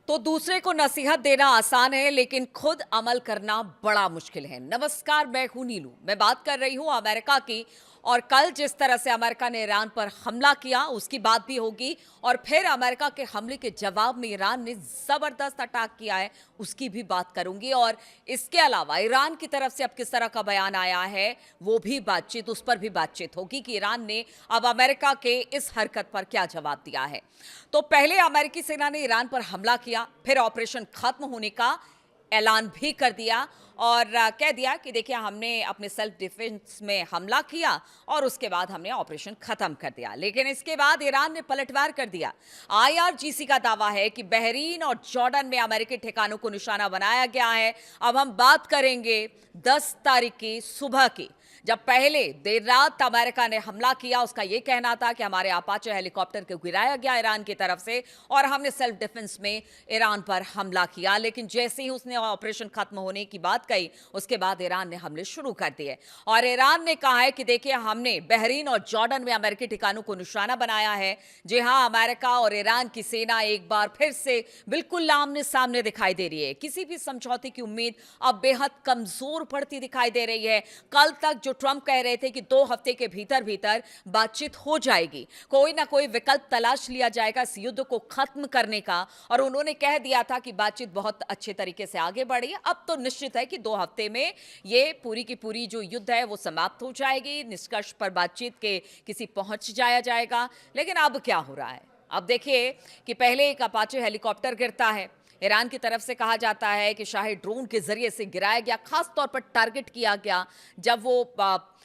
तो दूसरे को नसीहत देना आसान है लेकिन खुद अमल करना बड़ा मुश्किल है। नमस्कार, मैं हूं नीलू। मैं बात कर रही हूं अमेरिका की। और कल जिस तरह से अमेरिका ने ईरान पर हमला किया उसकी बात भी होगी। और फिर अमेरिका के हमले के जवाब में ईरान ने जबरदस्त अटैक किया है, उसकी भी बात करूंगी। और इसके अलावा ईरान की तरफ से अब किस तरह का बयान आया है वो भी बातचीत, उस पर भी बातचीत होगी कि ईरान ने अब अमेरिका के इस हरकत पर क्या जवाब दिया है। तो पहले अमेरिकी सेना ने ईरान पर हमला किया, फिर ऑपरेशन खत्म होने का ऐलान भी कर दिया और कह दिया कि देखिए हमने अपने सेल्फ डिफेंस में हमला किया और उसके बाद हमने ऑपरेशन खत्म कर दिया। लेकिन इसके बाद ईरान ने पलटवार कर दिया। आईआरजीसी का दावा है कि बहरीन और जॉर्डन में अमेरिकी ठिकानों को निशाना बनाया गया है। अब हम बात करेंगे 10 तारीख की सुबह की, जब पहले देर रात अमेरिका ने हमला किया। उसका यह कहना था कि हमारे अपाचे हेलीकॉप्टर को गिराया गया ईरान की तरफ से और हमने सेल्फ डिफेंस में ईरान पर हमला किया। लेकिन जैसे ही उसने ऑपरेशन खत्म होने की बात कही उसके बाद ईरान ने हमले शुरू कर दिए। और ईरान ने कहा है कि देखिए हमने बहरीन और जॉर्डन में अमेरिकी ठिकानों को निशाना बनाया है। जी हां, अमेरिका और ईरान की सेना एक बार फिर से बिल्कुल आमने सामने दिखाई दे रही है। किसी भी समझौते की उम्मीद अब बेहद कमजोर पड़ती दिखाई दे रही है। कल तक जो ट्रंप कह रहे थे कि 2 हफ्ते के भीतर भीतर बातचीत हो जाएगी, कोई ना कोई विकल्प तलाश लिया जाएगा इस युद्ध को खत्म करने का, और उन्होंने कह दिया था कि बातचीत बहुत अच्छे तरीके से आगे बढ़ी है। अब तो निश्चित है कि 2 हफ्ते में ये पूरी की पूरी जो युद्ध है वो समाप्त हो जाएगी, निष्कर्ष पर बातचीत के किसी पहुंच जाया जाएगा। लेकिन अब क्या हो रहा है? अब देखिए कि पहले एक अपाचे हेलीकॉप्टर गिरता है। ईरान की तरफ से कहा जाता है कि शायद ड्रोन के जरिए से गिराया गया, खास तौर पर टारगेट किया गया जब वो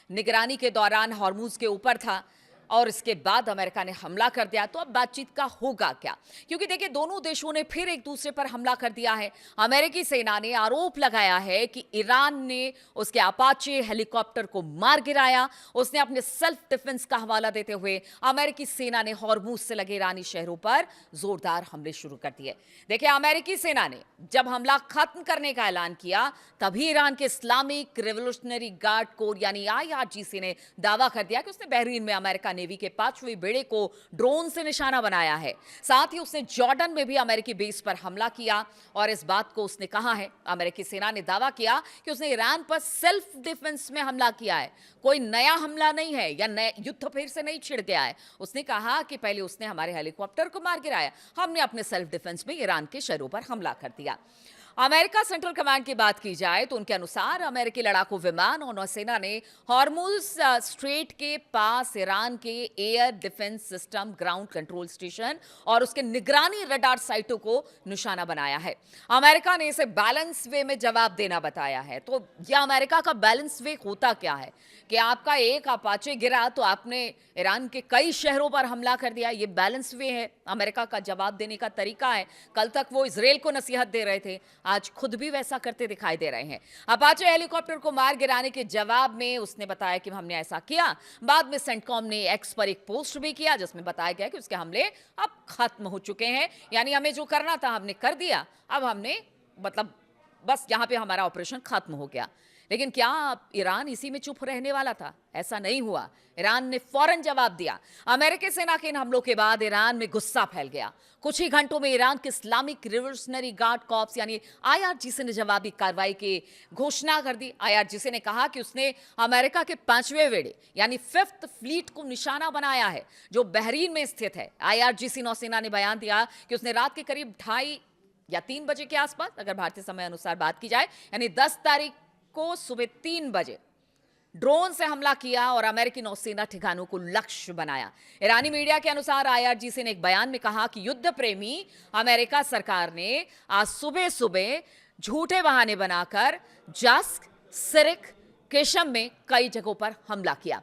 निगरानी के दौरान हॉर्मुज के ऊपर था और इसके बाद अमेरिका ने हमला कर दिया। तो अब बातचीत का होगा क्या? क्योंकि देखिए दोनों देशों ने फिर एक दूसरे पर हमला कर दिया है। अमेरिकी सेना ने आरोप लगाया है कि ईरान ने उसके अपाचे हेलीकॉप्टर को मार गिराया। उसने अपने सेल्फ डिफेंस का हवाला देते हुए अमेरिकी सेना ने हॉर्मुज से लगे ईरानी शहरों पर जोरदार हमले शुरू कर दिए। देखिए अमेरिकी सेना ने जब हमला खत्म करने का ऐलान किया तभी ईरान के इस्लामिक रिवोल्यूशनरी गार्ड कोर यानी आईआरजीसी ने दावा कर दिया कि उसने बहरीन में अमेरिका नेवी के 5वें बेड़े को ड्रोन से निशाना बनाया है। साथ ही उसने जॉर्डन में भी अमेरिकी बेस पर हमला किया और इस बात को उसने कहा है, अमेरिकी सेना ने दावा किया कि उसने ईरान पर सेल्फ डिफेंस में हमला किया है, कोई नया हमला नहीं है या नया युद्ध फिर से नहीं छिड़ गया है। उसने कहा कि पहले उसने हमारे हेलीकॉप्टर को मार गिराया, हमने अपने सेल्फ डिफेंस में ईरान के शहरों पर हमला कर दिया। अमेरिका सेंट्रल कमांड की बात की जाए तो उनके अनुसार अमेरिकी लड़ाकू विमान और नौसेना ने हॉर्मुज स्ट्रेट के पास ईरान के air defence system, ground control station और उसके निगरानी रडार साइटों को निशाना बनाया है। अमेरिका ने इसे बैलेंस वे में जवाब देना बताया है। तो यह अमेरिका का बैलेंस वे होता क्या है कि आपका एक अपाचे गिरा तो आपने ईरान के कई शहरों पर हमला कर दिया। यह बैलेंस वे है, अमेरिका का जवाब देने का तरीका है। कल तक वो इजराइल को नसीहत दे रहे थे, आज खुद भी वैसा करते दिखाई दे रहे हैं। अपाचे हेलीकॉप्टर को मार गिराने के जवाब में उसने बताया कि हमने ऐसा किया। बाद में सेंटकॉम ने एक्स पर एक पोस्ट भी किया जिसमें बताया गया कि उसके हमले अब खत्म हो चुके हैं, यानी हमें जो करना था हमने कर दिया, अब हमने मतलब बस यहां पे हमारा ऑपरेशन खत्म हो गया। लेकिन क्या ईरान इसी में चुप रहने वाला था? ऐसा नहीं हुआ। ईरान ने फौरन जवाब दिया। अमेरिकी सेना के इन हमलों के बाद ईरान में गुस्सा फैल गया। कुछ ही घंटों में ईरान के इस्लामिक रिवोल्यूशनरी गार्ड कॉर्प्स यानी आईआरजीसी ने जवाबी कार्रवाई की घोषणा कर दी। आईआरजीसी ने कहा कि उसने अमेरिका के 5वें बेड़े यानी 5th फ्लीट को निशाना बनाया है जो बहरीन में स्थित है। आईआरजीसी नौसेना ने बयान दिया कि उसने रात के करीब 2:30 या 3 बजे के आसपास, अगर भारतीय समय अनुसार बात की जाए, यानी 10 तारीख को सुबह 3 बजे ड्रोन से हमला किया और अमेरिकी नौसेना ठिकानों को लक्ष्य बनाया। ईरानी मीडिया के अनुसार आईआरजीसी ने एक बयान में कहा कि युद्ध प्रेमी अमेरिका सरकार ने आज सुबह सुबह झूठे बहाने बनाकर जस्क, सिरिक, केशम में कई जगहों पर हमला किया,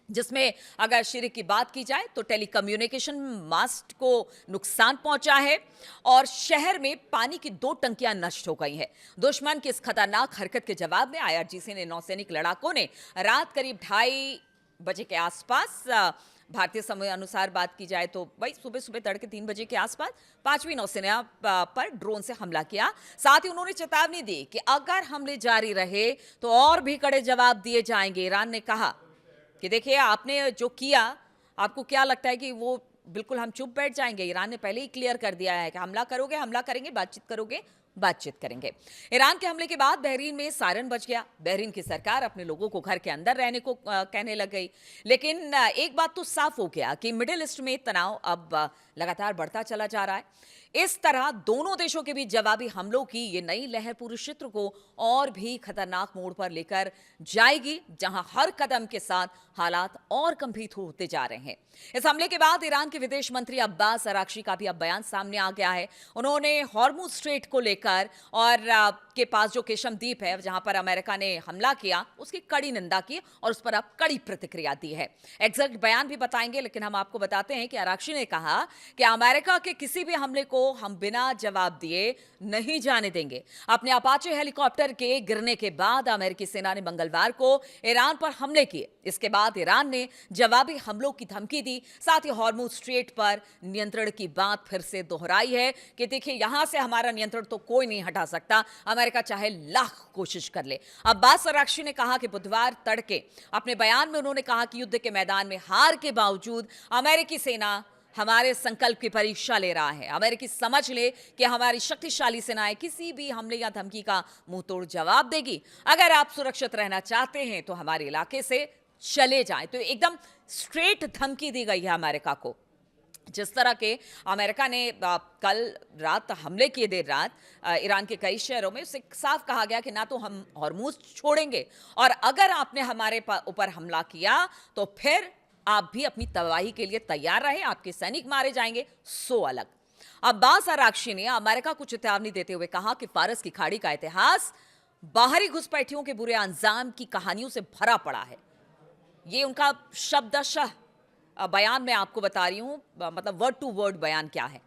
जिसमें अगर शिरिक की बात की जाए तो टेलीकम्युनिकेशन मास्ट को नुकसान पहुंचा है और शहर में पानी की 2 टंकियां नष्ट हो गई हैं। दुश्मन की इस खतरनाक हरकत के जवाब में आईआरजीसी ने नौसैनिक लड़ाकों ने रात करीब 2:30 बजे के आसपास, भारतीय समय अनुसार बात की जाए तो भाई सुबह सुबह तड़के 3 बजे के आसपास 5वीं नौसेना पर ड्रोन से हमला किया। साथ ही उन्होंने चेतावनी दी कि अगर हमले जारी रहे तो और भी कड़े जवाब दिए जाएंगे। ईरान ने कहा कि देखिए आपने जो किया, आपको क्या लगता है कि वो बिल्कुल हम चुप बैठ जाएंगे? ईरान ने पहले ही क्लियर कर दिया है कि हमला करोगे, हमला करेंगे, बातचीत करोगे, बातचीत करेंगे। ईरान के हमले के बाद बहरीन में सायरन बज गया। बहरीन की सरकार अपने लोगों को घर के अंदर रहने को कहने लग गई। लेकिन एक बात तो साफ हो गया कि मिडिल ईस्ट में तनाव अब लगातार बढ़ता चला जा रहा है। इस तरह दोनों देशों के बीच जवाबी हमलों की ये नई लहर पूरे क्षेत्र को और भी खतरनाक मोड़ पर लेकर जाएगी, जहां हर कदम के साथ हालात और गंभीर होते जा रहे हैं। इस हमले के बाद ईरान के विदेश मंत्री अब्बास अराक्ची का भी अब बयान सामने आ गया है। उन्होंने हॉर्मुज स्ट्रेट को लेकर और के पास जो केशम द्वीप है जहां पर अमेरिका ने हमला किया, उसकी कड़ी निंदा की और उस पर अब कड़ी प्रतिक्रिया दी है। एग्जैक्ट बयान भी बताएंगे, लेकिन हम आपको बताते हैं कि अराक्ची ने कहा कि अमेरिका के किसी भी हमले को हम बिना जवाब दिए नहीं जाने देंगे। अपने अपाचे हेलीकॉप्टर के गिरने के बाद अमेरिकी सेना ने मंगलवार को ईरान पर हमले किए। इसके बाद ईरान ने जवाबी हमलों की धमकी दी। साथ ही हॉर्मुज स्ट्रेट पर नियंत्रण की बात फिर से दोहराई है कि देखिए, यहां से हमारा नियंत्रण तो कोई नहीं हटा सकता, अमेरिका चाहे लाख कोशिश कर ले। अब्बास अराक्ची ने कहा कि बुधवार तड़के अपने बयान में उन्होंने कहा कि युद्ध के मैदान में हार के बावजूद अमेरिकी सेना हमारे संकल्प की परीक्षा ले रहा है। अमेरिकी समझ ले कि हमारी शक्तिशाली सेनाएं किसी भी हमले या धमकी का मुंह तोड़ जवाब देगी। अगर आप सुरक्षित रहना चाहते हैं तो हमारे इलाके से चले जाएं। तो एकदम स्ट्रेट धमकी दी गई है अमेरिका को। जिस तरह के अमेरिका ने कल रात हमले किए, देर रात ईरान के कई शहरों में, उससे साफ कहा गया कि ना तो हम हॉर्मुज छोड़ेंगे, और अगर आपने हमारे ऊपर हमला किया तो फिर आप भी अपनी तबाही के लिए तैयार रहे, आपके सैनिक मारे जाएंगे, सो अलग। अब्बास अराक्ची ने अमेरिका को चेतावनी देते हुए कहा कि फारस की खाड़ी का इतिहास बाहरी घुसपैठियों के बुरे अंजाम की कहानियों से भरा पड़ा है। ये उनका शब्दशः बयान मैं आपको बता रही हूं, मतलब वर्ड टू वर्ड बयान क्या है।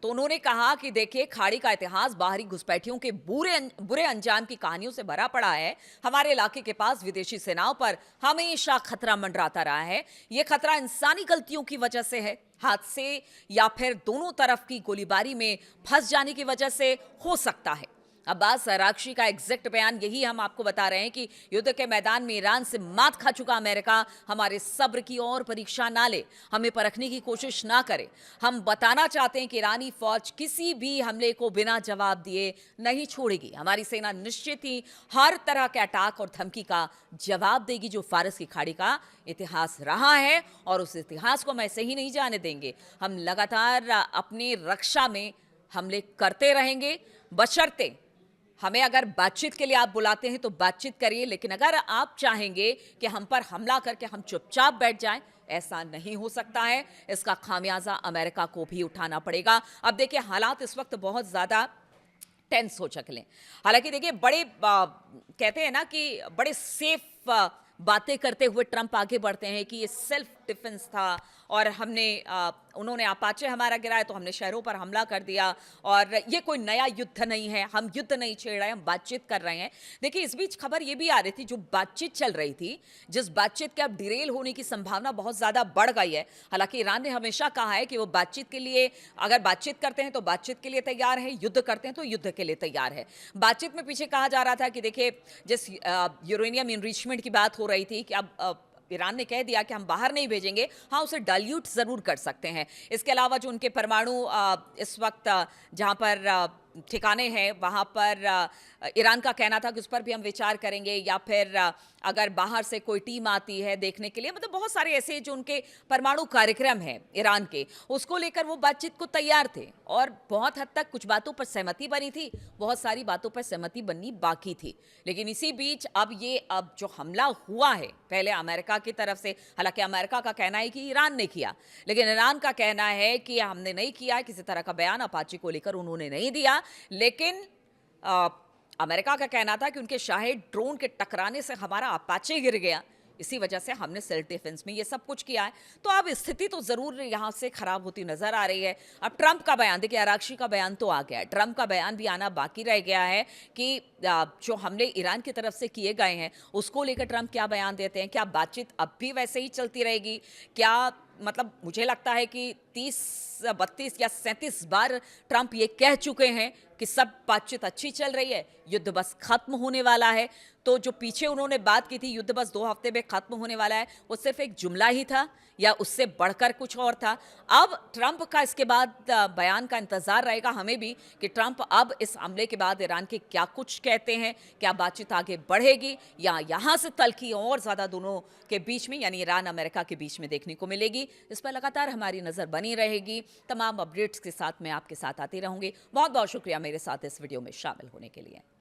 तो उन्होंने कहा कि देखिए, खाड़ी का इतिहास बाहरी घुसपैठियों के बुरे अंजाम की कहानियों से भरा पड़ा है। हमारे इलाके के पास विदेशी सेनाओं पर हमेशा खतरा मंडराता रहा है। यह खतरा इंसानी गलतियों की वजह से है, हादसे या फिर दोनों तरफ की गोलीबारी में फंस जाने की वजह से हो सकता है। अब्बास अराक्ची का एग्जैक्ट बयान यही हम आपको बता रहे हैं कि युद्ध के मैदान में ईरान से मात खा चुका अमेरिका हमारे सब्र की और परीक्षा ना ले, हमें परखने की कोशिश ना करे। हम बताना चाहते हैं कि ईरानी फौज किसी भी हमले को बिना जवाब दिए नहीं छोड़ेगी। हमारी सेना निश्चित ही हर तरह के अटैक और धमकी का जवाब देगी जो फारस की खाड़ी का इतिहास रहा है, और उस इतिहास को हम ऐसे ही नहीं जाने देंगे। हम लगातार अपनी रक्षा में हमले करते रहेंगे, बशर्ते हमें अगर बातचीत के लिए आप बुलाते हैं तो बातचीत करिए, लेकिन अगर आप चाहेंगे कि हम पर हमला करके हम चुपचाप बैठ जाएं, ऐसा नहीं हो सकता है। इसका खामियाजा अमेरिका को भी उठाना पड़ेगा। अब देखिए, हालात इस वक्त बहुत ज्यादा टेंस हो चुके हैं। हालांकि देखिए, बड़े कहते हैं ना कि बड़े सेफ बातें करते हुए ट्रंप आगे बढ़ते हैं कि ये सेल्फ डिफेंस था और उन्होंने अपाचे हमारा गिराया तो हमने शहरों पर हमला कर दिया, और ये कोई नया युद्ध नहीं है, हम युद्ध नहीं छेड़ रहे हैं, हम बातचीत कर रहे हैं। देखिए, इस बीच खबर ये भी आ रही थी, जो बातचीत चल रही थी, जिस बातचीत के अब डिरेल होने की संभावना बहुत ज्यादा बढ़ गई है। हालांकि ईरान ने हमेशा कहा है कि वो बातचीत के लिए, अगर बातचीत करते हैं तो बातचीत के लिए तैयार है, युद्ध करते हैं तो युद्ध के लिए तैयार है। बातचीत में पीछे कहा जा रहा था कि देखिए, जिस यूरेनियम इनरिचमेंट की बात हो रही थी कि अब ईरान ने कह दिया कि हम बाहर नहीं भेजेंगे, हाँ उसे डाइल्यूट जरूर कर सकते हैं। इसके अलावा जो उनके परमाणु इस वक्त जहां पर ठिकाने हैं, वहां पर ईरान का कहना था कि उस पर भी हम विचार करेंगे, या फिर अगर बाहर से कोई टीम आती है देखने के लिए, मतलब बहुत सारे ऐसे जो उनके परमाणु कार्यक्रम हैं ईरान के, उसको लेकर वो बातचीत को तैयार थे, और बहुत हद तक कुछ बातों पर सहमति बनी थी, बहुत सारी बातों पर सहमति बननी बाकी थी। लेकिन इसी बीच अब जो हमला हुआ है पहले अमेरिका की तरफ से, हालांकि अमेरिका का कहना है कि ईरान ने किया, लेकिन ईरान का कहना है कि हमने नहीं किया, किसी तरह का बयान अपाचे को लेकर उन्होंने नहीं दिया। लेकिन अमेरिका का कहना था कि उनके शाही ड्रोन के टकराने से हमारा अपाचे गिर गया, इसी वजह से हमने सेल्फ डिफेंस में ये सब कुछ किया है। तो अब स्थिति तो जरूर यहां से खराब होती नजर आ रही है। अब ट्रंप का बयान देखिए, अराक्ची का बयान तो आ गया है, ट्रंप का बयान भी आना बाकी रह गया है कि जो हमले ईरान की तरफ से किए गए हैं उसको लेकर ट्रंप क्या बयान देते हैं। क्या बातचीत अब भी वैसे ही चलती रहेगी? क्या मतलब मुझे लगता है कि 30, 32 या 37 बार ट्रंप ये कह चुके हैं कि सब बातचीत अच्छी चल रही है, युद्ध बस खत्म होने वाला है। तो जो पीछे उन्होंने बात की थी युद्ध बस 2 हफ्ते में खत्म होने वाला है, वो सिर्फ एक जुमला ही था या उससे बढ़कर कुछ और था? अब ट्रंप का इसके बाद बयान का इंतजार रहेगा हमें भी कि ट्रंप अब इस हमले के बाद ईरान के क्या कुछ कहते हैं, क्या बातचीत आगे बढ़ेगी या यहाँ से तल्खी और ज़्यादा दोनों के बीच में यानी ईरान अमेरिका के बीच में देखने को मिलेगी। इस पर लगातार हमारी नज़र बनी रहेगी। तमाम अपडेट्स के साथ मैं आपके साथ आती रहूँगी। बहुत बहुत शुक्रिया मेरे साथ इस वीडियो में शामिल होने के लिए।